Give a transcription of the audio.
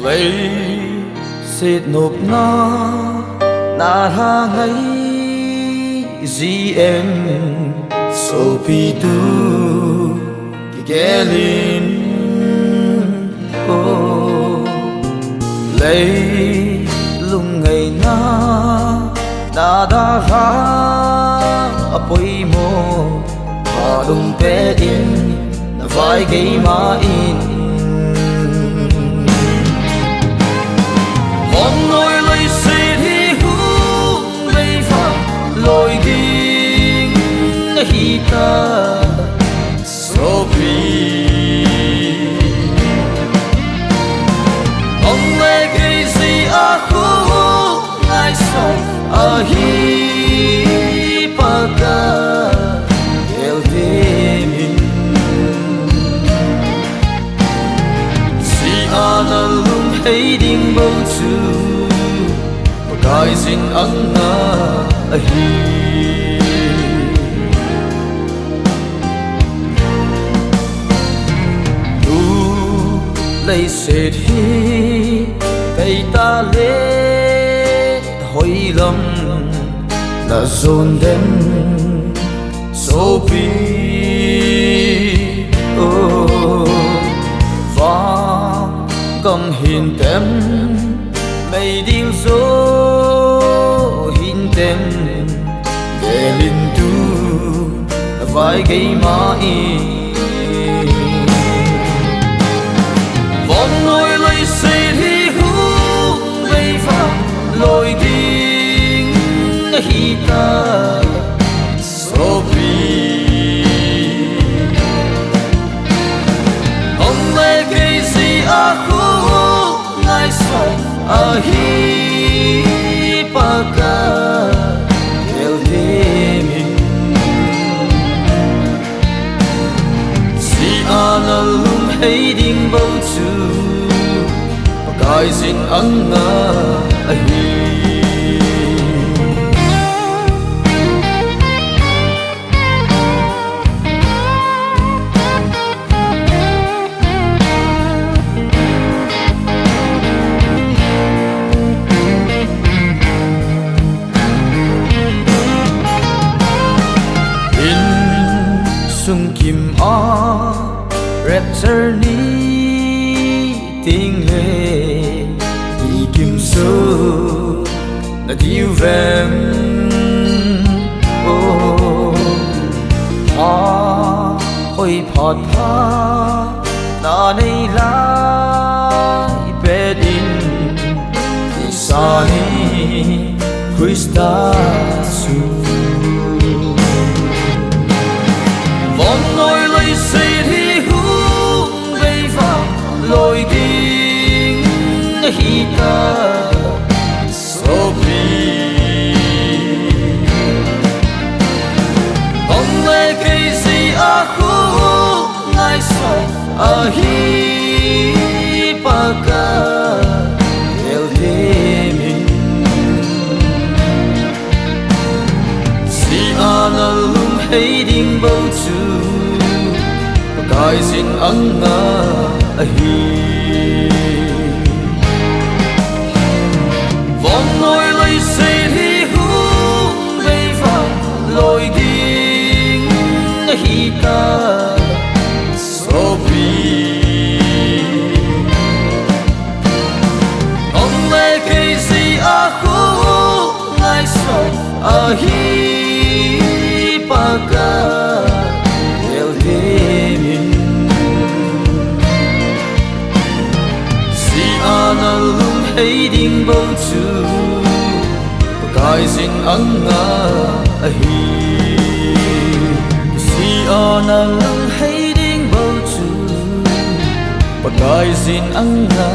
Leiset nopna na lhangai GIBEON Sopi tu kigelin lấy lung ngày na dalhah apoi mo umpet na VAIGEI main Vannoi Leiset beivah loiding ahitai Sopi khongai Pakai nalung bouchu Pakai anga Leiset beitaleh hoilam Najon Sopi cầm hin tem mây điêu số hin tem để linh tu VAIGEI mai Vannoi Leiset beivah loiding ahitai Sopi nalung bouchu Pakai anga sung kim rapture ni ting lệ đi kim số na diu vem hoi Phat na nei lai bedin isani Krista su Vannoi Leiset beivah loiding ahitai Sopi khongai nalung bouchu Pakai anga Vannoi Leiset beivah loiding ahitai Sopi nalung bouchu Pakai anga nalung bouchu Pakai anga